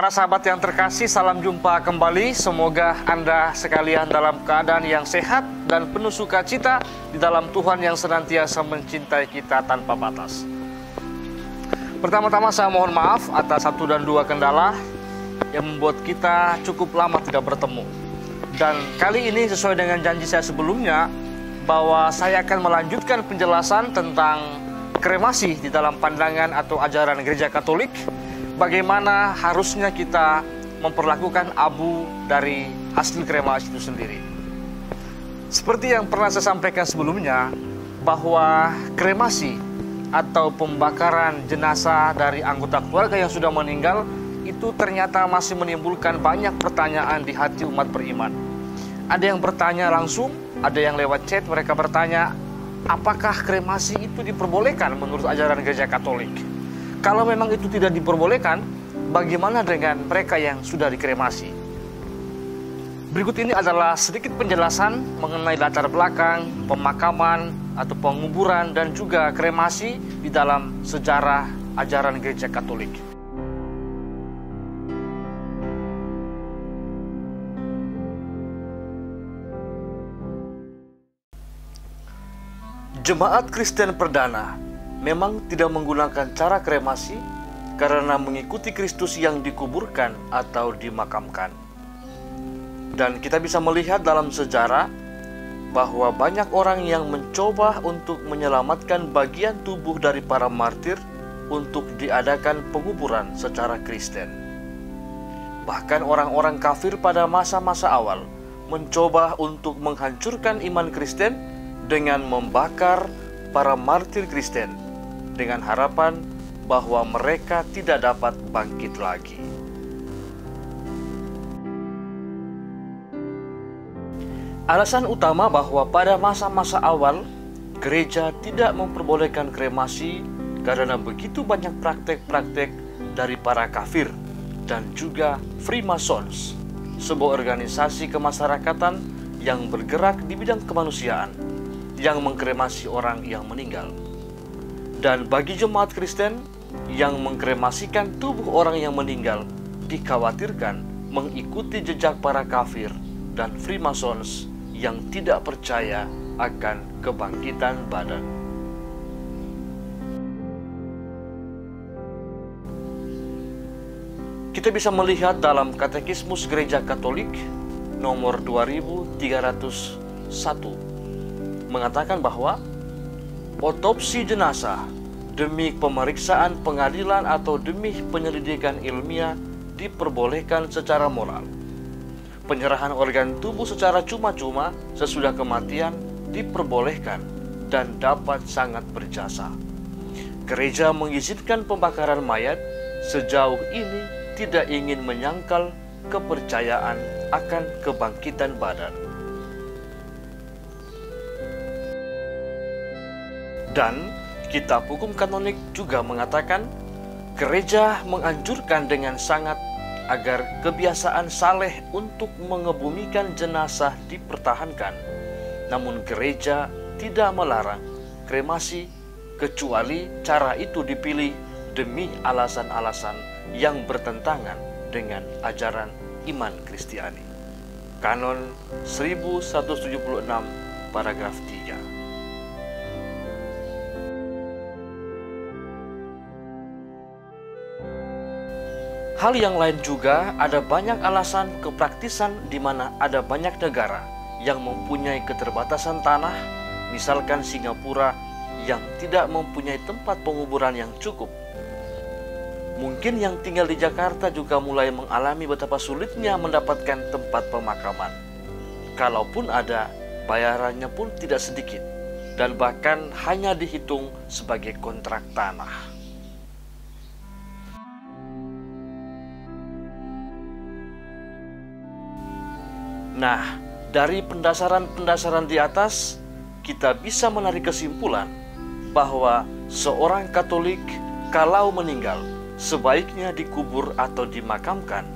Para sahabat yang terkasih, salam jumpa kembali. Semoga Anda sekalian dalam keadaan yang sehat dan penuh sukacita di dalam Tuhan yang senantiasa mencintai kita tanpa batas. Pertama-tama saya mohon maaf atas satu dan dua kendala yang membuat kita cukup lama tidak bertemu. Dan kali ini sesuai dengan janji saya sebelumnya, bahwa saya akan melanjutkan penjelasan tentang kremasi di dalam pandangan atau ajaran Gereja Katolik. Bagaimana harusnya kita memperlakukan abu dari hasil kremasi itu sendiri. Seperti yang pernah saya sampaikan sebelumnya, bahwa kremasi atau pembakaran jenazah dari anggota keluarga yang sudah meninggal itu ternyata masih menimbulkan banyak pertanyaan di hati umat beriman. Ada yang bertanya langsung, ada yang lewat chat, mereka bertanya, apakah kremasi itu diperbolehkan menurut ajaran Gereja Katolik? Kalau memang itu tidak diperbolehkan, bagaimana dengan mereka yang sudah dikremasi? Berikut ini adalah sedikit penjelasan mengenai latar belakang, pemakaman, atau penguburan, dan juga kremasi di dalam sejarah ajaran Gereja Katolik. Jemaat Kristen perdana memang tidak menggunakan cara kremasi karena mengikuti Kristus yang dikuburkan atau dimakamkan. Dan kita bisa melihat dalam sejarah bahwa banyak orang yang mencoba untuk menyelamatkan bagian tubuh dari para martir untuk diadakan penguburan secara Kristen. Bahkan orang-orang kafir pada masa-masa awal mencoba untuk menghancurkan iman Kristen dengan membakar para martir Kristen, dengan harapan bahwa mereka tidak dapat bangkit lagi. Alasan utama bahwa pada masa-masa awal gereja tidak memperbolehkan kremasi karena begitu banyak praktek-praktek dari para kafir dan juga Freemasons, sebuah organisasi kemasyarakatan yang bergerak di bidang kemanusiaan yang mengkremasi orang yang meninggal. Dan bagi jemaat Kristen yang mengkremasikan tubuh orang yang meninggal, dikhawatirkan mengikuti jejak para kafir dan Freemasons yang tidak percaya akan kebangkitan badan. Kita bisa melihat dalam Katekismus Gereja Katolik nomor 2301 mengatakan bahwa otopsi jenazah demi pemeriksaan pengadilan atau demi penyelidikan ilmiah diperbolehkan secara moral. Penyerahan organ tubuh secara cuma-cuma sesudah kematian diperbolehkan dan dapat sangat berjasa. Gereja mengizinkan pembakaran mayat sejauh ini tidak ingin menyangkal kepercayaan akan kebangkitan badan. Dan Kitab Hukum Katolik juga mengatakan gereja menganjurkan dengan sangat agar kebiasaan saleh untuk mengebumikan jenazah dipertahankan. Namun gereja tidak melarang kremasi kecuali cara itu dipilih demi alasan-alasan yang bertentangan dengan ajaran iman Kristiani. Kanon 1176 paragraf 3. Hal yang lain juga, ada banyak alasan kepraktisan di mana ada banyak negara yang mempunyai keterbatasan tanah, misalkan Singapura yang tidak mempunyai tempat penguburan yang cukup. Mungkin yang tinggal di Jakarta juga mulai mengalami betapa sulitnya mendapatkan tempat pemakaman. Kalaupun ada, bayarannya pun tidak sedikit dan bahkan hanya dihitung sebagai kontrak tanah. Nah, dari pendasaran-pendasaran di atas, kita bisa menarik kesimpulan bahwa seorang Katolik kalau meninggal sebaiknya dikubur atau dimakamkan.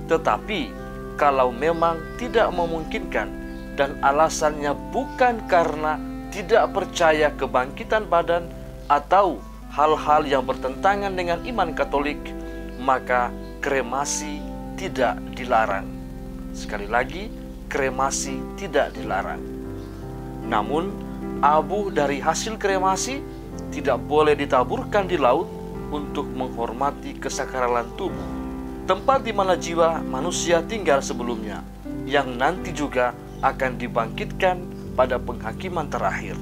Tetapi kalau memang tidak memungkinkan dan alasannya bukan karena tidak percaya kebangkitan badan atau hal-hal yang bertentangan dengan iman Katolik, maka kremasi tidak dilarang. Sekali lagi, kremasi tidak dilarang. Namun, abu dari hasil kremasi tidak boleh ditaburkan di laut untuk menghormati kesakralan tubuh, tempat di mana jiwa manusia tinggal sebelumnya, yang nanti juga akan dibangkitkan pada penghakiman terakhir.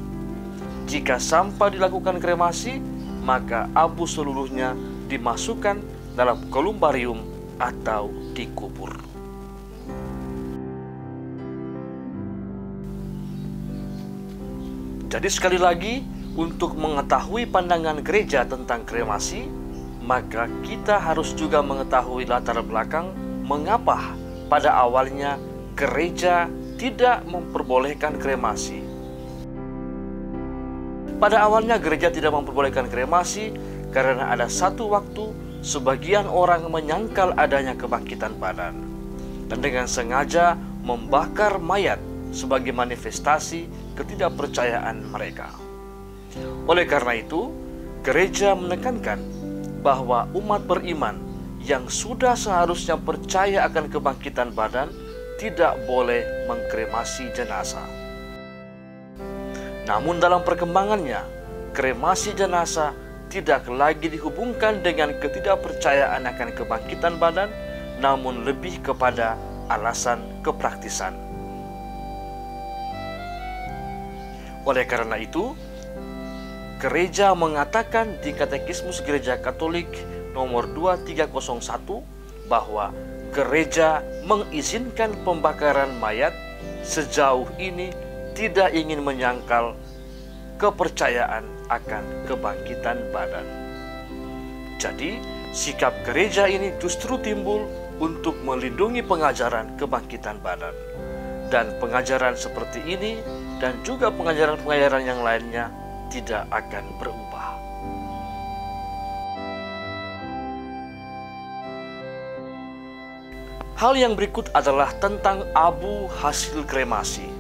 Jika sampah dilakukan kremasi, maka abu seluruhnya dimasukkan dalam kolumbarium atau dikubur. Jadi sekali lagi, untuk mengetahui pandangan gereja tentang kremasi, maka kita harus juga mengetahui latar belakang mengapa pada awalnya gereja tidak memperbolehkan kremasi. Pada awalnya gereja tidak memperbolehkan kremasi karena ada satu waktu sebagian orang menyangkal adanya kebangkitan badan dan dengan sengaja membakar mayat sebagai manifestasi ketidakpercayaan mereka. Oleh karena itu, gereja menekankan bahwa umat beriman yang sudah seharusnya percaya akan kebangkitan badan tidak boleh mengkremasi jenazah. Namun dalam perkembangannya, kremasi jenazah tidak lagi dihubungkan dengan ketidakpercayaan akan kebangkitan badan, namun lebih kepada alasan kepraktisan. Oleh karena itu, gereja mengatakan di Katekismus Gereja Katolik nomor 2301 bahwa gereja mengizinkan pembakaran mayat sejauh ini tidak ingin menyangkal kepercayaan akan kebangkitan badan. Jadi, sikap gereja ini justru timbul untuk melindungi pengajaran kebangkitan badan. Dan pengajaran seperti ini dan juga pengajaran-pengajaran yang lainnya tidak akan berubah. Hal yang berikut adalah tentang abu hasil kremasi.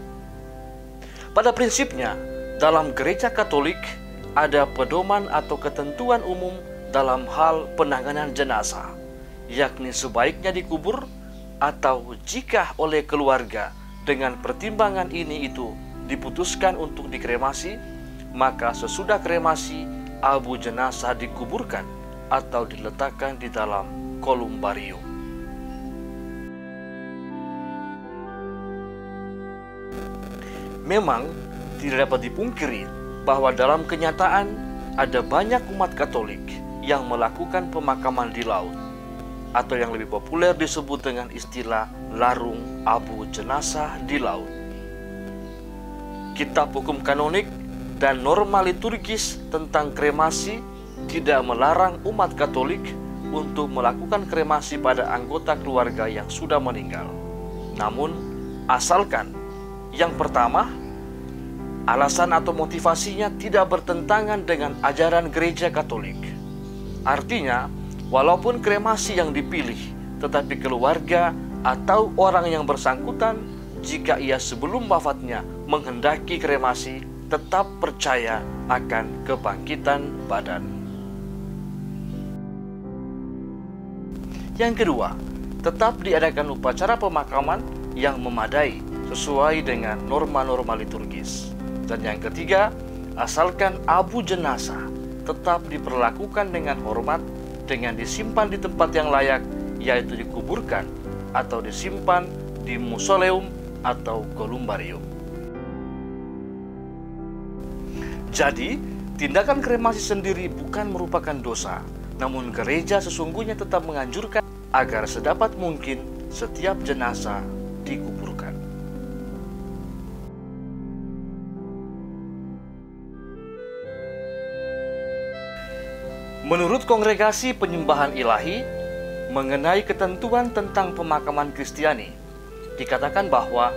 Pada prinsipnya, dalam gereja Katolik ada pedoman atau ketentuan umum dalam hal penanganan jenazah, yakni sebaiknya dikubur atau jika oleh keluarga dengan pertimbangan ini itu diputuskan untuk dikremasi, maka sesudah kremasi abu jenazah dikuburkan atau diletakkan di dalam kolumbarium. Memang tidak dapat dipungkiri bahwa dalam kenyataan ada banyak umat Katolik yang melakukan pemakaman di laut, atau yang lebih populer disebut dengan istilah larung abu jenazah di laut. Kitab Hukum Kanonik dan norma liturgis tentang kremasi tidak melarang umat Katolik untuk melakukan kremasi pada anggota keluarga yang sudah meninggal. Namun, asalkan yang pertama, alasan atau motivasinya tidak bertentangan dengan ajaran gereja Katolik. Artinya, walaupun kremasi yang dipilih, tetapi keluarga atau orang yang bersangkutan, jika ia sebelum wafatnya menghendaki kremasi, tetap percaya akan kebangkitan badan. Yang kedua, tetap diadakan upacara pemakaman yang memadai sesuai dengan norma-norma liturgis. Dan yang ketiga, asalkan abu jenazah tetap diperlakukan dengan hormat dengan disimpan di tempat yang layak, yaitu dikuburkan atau disimpan di mausoleum atau kolumbarium. Jadi, tindakan kremasi sendiri bukan merupakan dosa, namun gereja sesungguhnya tetap menganjurkan agar sedapat mungkin setiap jenazah dikuburkan. Menurut Kongregasi Penyembahan Ilahi, mengenai ketentuan tentang pemakaman Kristiani, dikatakan bahwa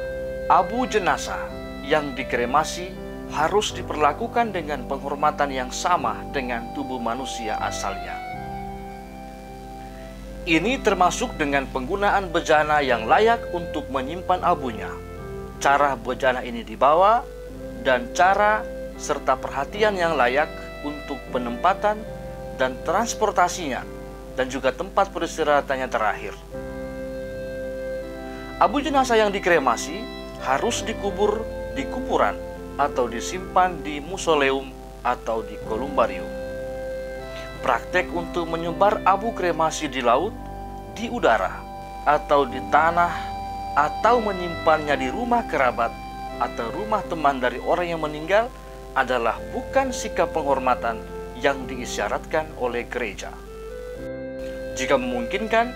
abu jenazah yang dikremasi harus diperlakukan dengan penghormatan yang sama dengan tubuh manusia asalnya. Ini termasuk dengan penggunaan bejana yang layak untuk menyimpan abunya, cara bejana ini dibawa, dan cara serta perhatian yang layak untuk penempatan dan transportasinya dan juga tempat peristirahatannya terakhir. Abu jenazah yang dikremasi harus dikubur di kuburan atau disimpan di mausoleum atau di kolumbarium. Praktek untuk menyebar abu kremasi di laut, di udara, atau di tanah, atau menyimpannya di rumah kerabat atau rumah teman dari orang yang meninggal adalah bukan sikap penghormatan yang diisyaratkan oleh gereja. Jika memungkinkan,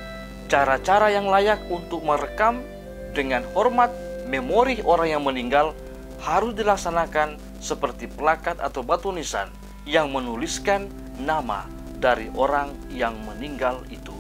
cara-cara yang layak untuk merekam dengan hormat memori orang yang meninggal harus dilaksanakan seperti plakat atau batu nisan yang menuliskan nama dari orang yang meninggal itu.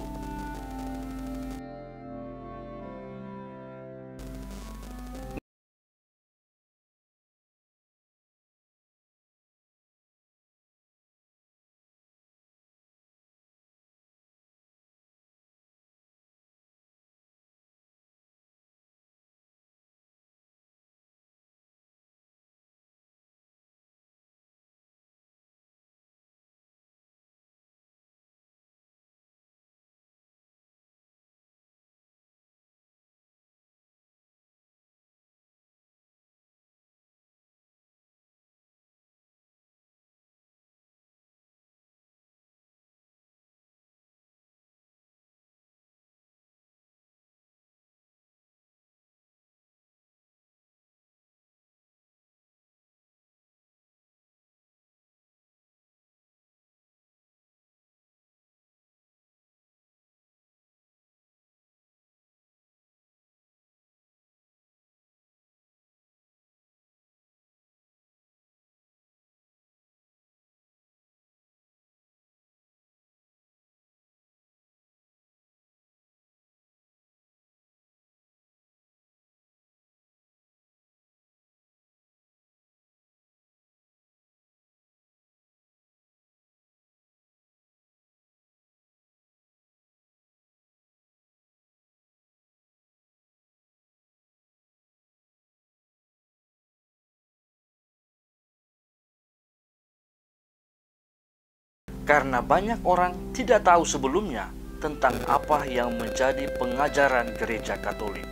Karena banyak orang tidak tahu sebelumnya tentang apa yang menjadi pengajaran gereja Katolik.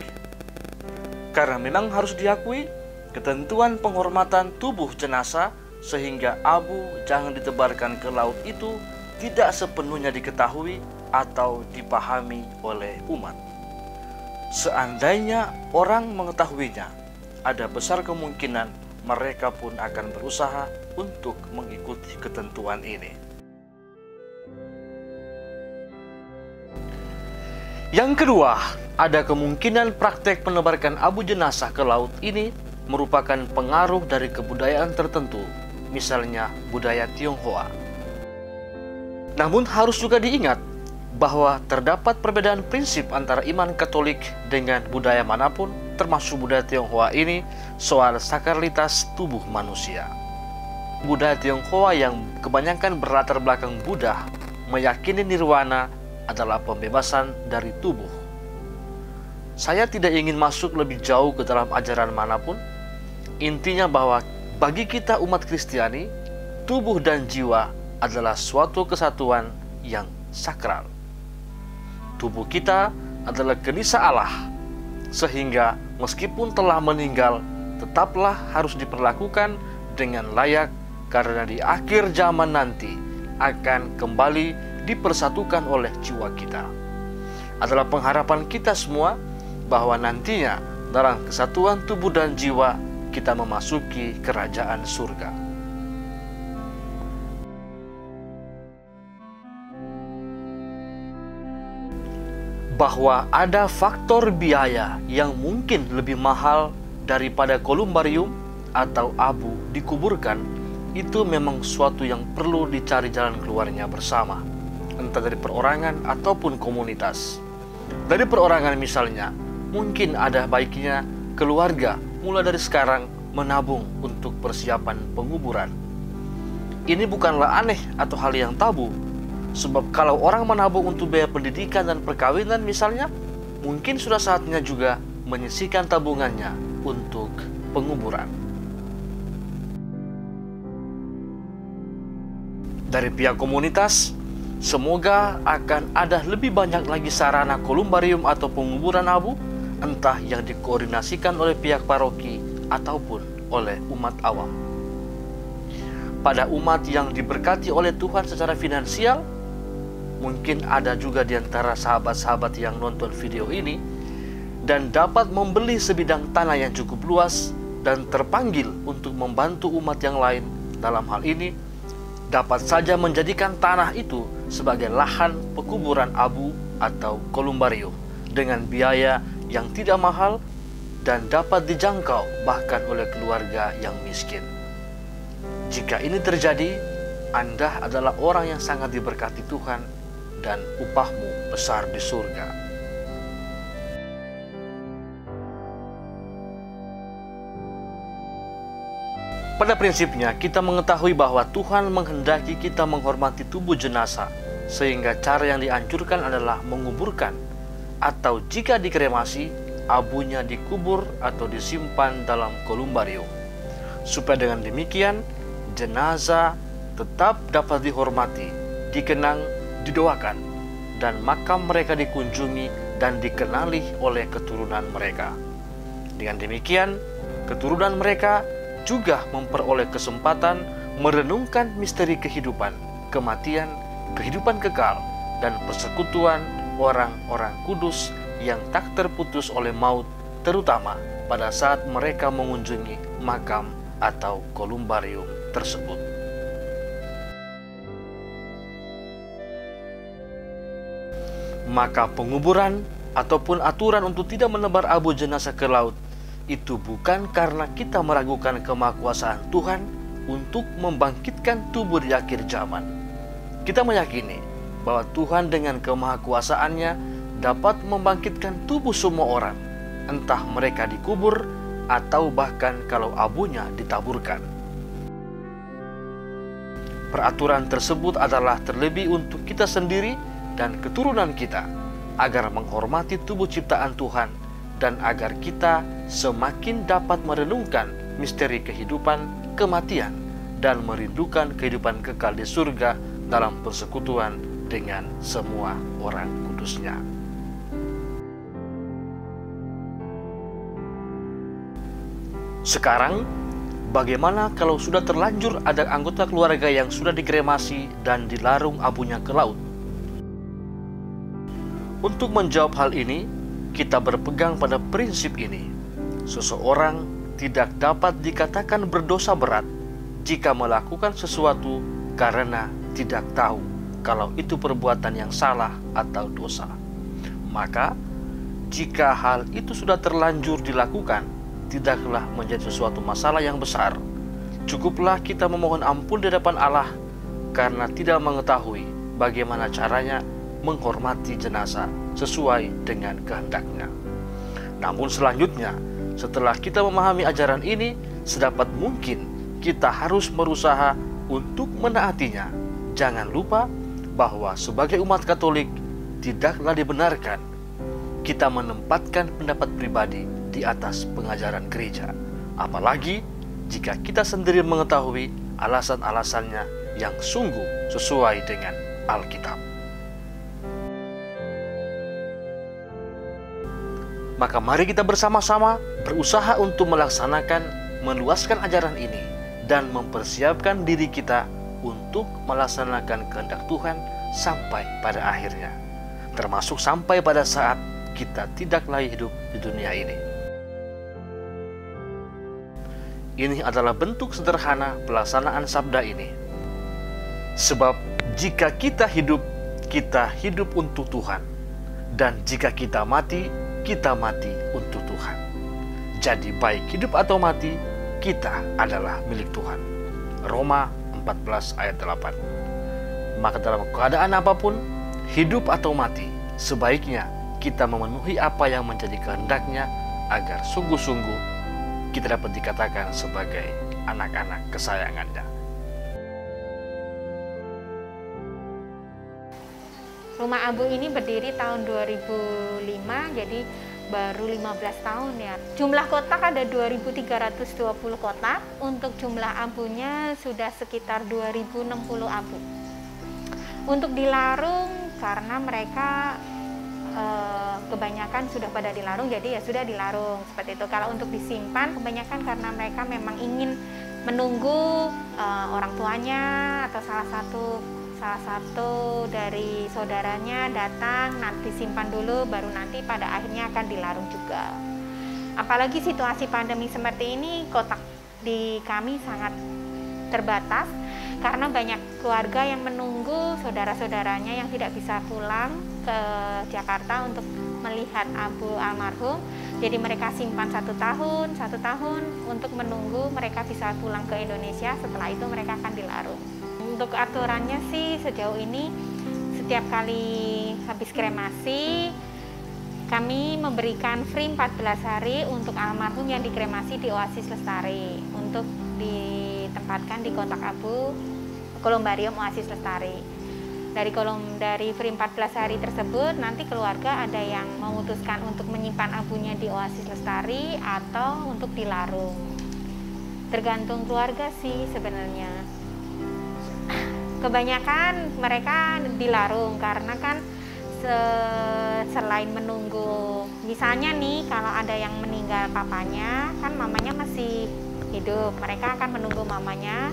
Karena memang harus diakui, ketentuan penghormatan tubuh jenazah sehingga abu jangan ditebarkan ke laut itu tidak sepenuhnya diketahui atau dipahami oleh umat. Seandainya orang mengetahuinya, ada besar kemungkinan mereka pun akan berusaha untuk mengikuti ketentuan ini. Yang kedua, ada kemungkinan praktek menebarkan abu jenazah ke laut ini merupakan pengaruh dari kebudayaan tertentu, misalnya budaya Tionghoa. Namun harus juga diingat bahwa terdapat perbedaan prinsip antara iman Katolik dengan budaya manapun, termasuk budaya Tionghoa ini, soal sakralitas tubuh manusia. Budaya Tionghoa yang kebanyakan berlatar belakang Buddha meyakini nirwana adalah pembebasan dari tubuh. Saya tidak ingin masuk lebih jauh ke dalam ajaran manapun. Intinya bahwa bagi kita umat Kristiani, tubuh dan jiwa adalah suatu kesatuan yang sakral. Tubuh kita adalah genisah Allah, sehingga meskipun telah meninggal, tetaplah harus diperlakukan dengan layak, karena di akhir zaman nanti akan kembali dipersatukan oleh jiwa kita. Adalah pengharapan kita semua bahwa nantinya dalam kesatuan tubuh dan jiwa kita memasuki kerajaan surga. Bahwa ada faktor biaya yang mungkin lebih mahal daripada kolumbarium atau abu dikuburkan, itu memang suatu yang perlu dicari jalan keluarnya bersama, entah dari perorangan ataupun komunitas. Dari perorangan misalnya, mungkin ada baiknya keluarga mulai dari sekarang menabung untuk persiapan penguburan. Ini bukanlah aneh atau hal yang tabu, sebab kalau orang menabung untuk biaya pendidikan dan perkawinan misalnya, mungkin sudah saatnya juga menyisihkan tabungannya untuk penguburan. Dari pihak komunitas, Semoga akan ada lebih banyak lagi sarana kolumbarium atau penguburan abu, entah yang dikoordinasikan oleh pihak paroki ataupun oleh umat awam. Pada umat yang diberkati oleh Tuhan secara finansial, mungkin ada juga di antara sahabat-sahabat yang nonton video ini dan dapat membeli sebidang tanah yang cukup luas dan terpanggil untuk membantu umat yang lain. Dalam hal ini, dapat saja menjadikan tanah itu sebagai lahan pekuburan abu atau kolumbarium dengan biaya yang tidak mahal dan dapat dijangkau bahkan oleh keluarga yang miskin. Jika ini terjadi, Anda adalah orang yang sangat diberkati Tuhan dan upahmu besar di surga. Pada prinsipnya, kita mengetahui bahwa Tuhan menghendaki kita menghormati tubuh jenazah, sehingga cara yang dianjurkan adalah menguburkan, atau jika dikremasi, abunya dikubur atau disimpan dalam kolumbarium. Supaya dengan demikian, jenazah tetap dapat dihormati, dikenang, didoakan, dan makam mereka dikunjungi dan dikenali oleh keturunan mereka. Dengan demikian, keturunan mereka juga memperoleh kesempatan merenungkan misteri kehidupan, kematian, kehidupan kekal, dan persekutuan orang-orang kudus yang tak terputus oleh maut, terutama pada saat mereka mengunjungi makam atau kolumbarium tersebut. Maka penguburan ataupun aturan untuk tidak menebar abu jenazah ke laut itu bukan karena kita meragukan kemahakuasaan Tuhan untuk membangkitkan tubuh di akhir zaman. Kita meyakini bahwa Tuhan dengan kemahakuasaannya dapat membangkitkan tubuh semua orang, entah mereka dikubur atau bahkan kalau abunya ditaburkan. Peraturan tersebut adalah terlebih untuk kita sendiri dan keturunan kita, agar menghormati tubuh ciptaan Tuhan dan agar kita semakin dapat merenungkan misteri kehidupan, kematian, dan merindukan kehidupan kekal di surga dalam persekutuan dengan semua orang kudusnya. Sekarang, bagaimana kalau sudah terlanjur ada anggota keluarga yang sudah dikremasi dan dilarung abunya ke laut? Untuk menjawab hal ini, kita berpegang pada prinsip ini. Seseorang tidak dapat dikatakan berdosa berat jika melakukan sesuatu karena tidak tahu kalau itu perbuatan yang salah atau dosa. Maka, jika hal itu sudah terlanjur dilakukan, tidaklah menjadi sesuatu masalah yang besar. Cukuplah kita memohon ampun di hadapan Allah karena tidak mengetahui bagaimana caranya menghormati jenazah sesuai dengan kehendaknya. Namun selanjutnya, setelah kita memahami ajaran ini, sedapat mungkin kita harus berusaha untuk menaatinya. Jangan lupa bahwa sebagai umat Katolik tidaklah dibenarkan kita menempatkan pendapat pribadi di atas pengajaran gereja, apalagi jika kita sendiri mengetahui alasan-alasannya yang sungguh sesuai dengan Alkitab. Maka mari kita bersama-sama berusaha untuk melaksanakan, meluaskan ajaran ini dan mempersiapkan diri kita untuk melaksanakan kehendak Tuhan sampai pada akhirnya, termasuk sampai pada saat kita tidak lagi hidup di dunia ini. Ini adalah bentuk sederhana pelaksanaan sabda ini. Sebab jika kita hidup untuk Tuhan. Dan jika kita mati untuk Tuhan. Jadi baik hidup atau mati, kita adalah milik Tuhan. Roma 14 ayat 8. Maka dalam keadaan apapun, hidup atau mati, sebaiknya kita memenuhi apa yang menjadi kehendaknya agar sungguh-sungguh kita dapat dikatakan sebagai anak-anak kesayangannya. Rumah Abu ini berdiri tahun 2005, jadi baru 15 tahun ya. Jumlah kotak ada 2.320 kotak, untuk jumlah abunya sudah sekitar 2.060 abu. Untuk dilarung karena mereka kebanyakan sudah pada dilarung, jadi ya sudah dilarung seperti itu. Kalau untuk disimpan kebanyakan karena mereka memang ingin menunggu orang tuanya atau salah satu dari saudaranya datang, nanti simpan dulu baru nanti pada akhirnya akan dilarung juga. Apalagi situasi pandemi seperti ini, kotak di kami sangat terbatas karena banyak keluarga yang menunggu saudara-saudaranya yang tidak bisa pulang ke Jakarta untuk melihat abu almarhum. Jadi mereka simpan 1 tahun untuk menunggu mereka bisa pulang ke Indonesia. Setelah itu mereka akan dilarung. Untuk aturannya sih sejauh ini setiap kali habis kremasi kami memberikan free 14 hari untuk almarhum yang dikremasi di Oasis Lestari untuk ditempatkan di kotak abu Kolumbarium Oasis Lestari. Dari free 14 hari tersebut nanti keluarga ada yang memutuskan untuk menyimpan abunya di Oasis Lestari atau untuk dilarung. Tergantung keluarga sih sebenarnya. Kebanyakan mereka dilarung karena kan selain menunggu, misalnya nih kalau ada yang meninggal papanya, kan mamanya masih hidup, mereka akan menunggu mamanya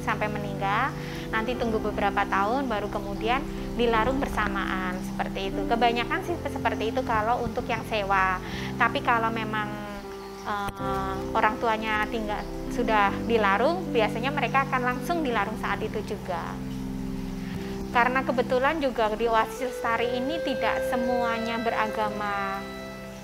sampai meninggal, nanti tunggu beberapa tahun baru kemudian dilarung bersamaan seperti itu. Kebanyakan sih seperti itu kalau untuk yang sewa. Tapi kalau memang orang tuanya sudah dilarung, biasanya mereka akan langsung dilarung saat itu juga. Karena kebetulan juga di Oasis Lestari ini tidak semuanya beragama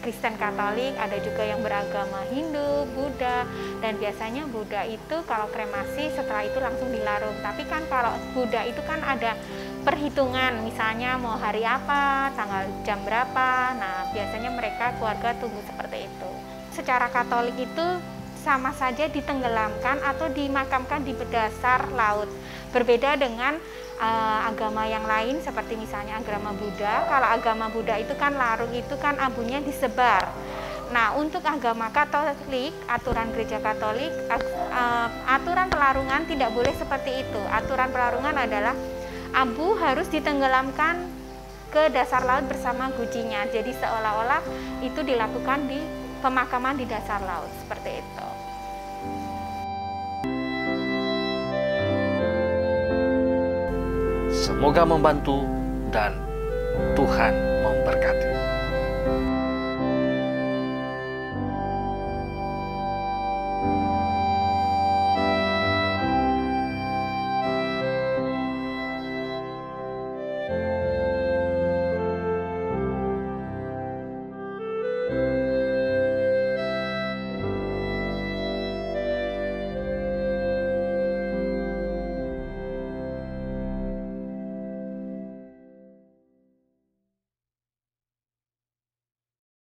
Kristen Katolik, ada juga yang beragama Hindu, Buddha, dan biasanya Buddha itu kalau kremasi setelah itu langsung dilarung. Tapi kan kalau Buddha itu kan ada perhitungan, misalnya mau hari apa, tanggal jam berapa, nah biasanya mereka keluarga tunggu seperti itu. Secara Katolik itu sama saja ditenggelamkan atau dimakamkan di dasar laut. Berbeda dengan agama yang lain seperti misalnya agama Buddha. Kalau agama Buddha itu kan larung itu kan abunya disebar. Nah, untuk agama Katolik, aturan gereja Katolik, aturan pelarungan tidak boleh seperti itu. Aturan pelarungan adalah abu harus ditenggelamkan ke dasar laut bersama gujinya. Jadi seolah-olah itu dilakukan di pemakaman di dasar laut seperti itu. Semoga membantu dan Tuhan memberkati.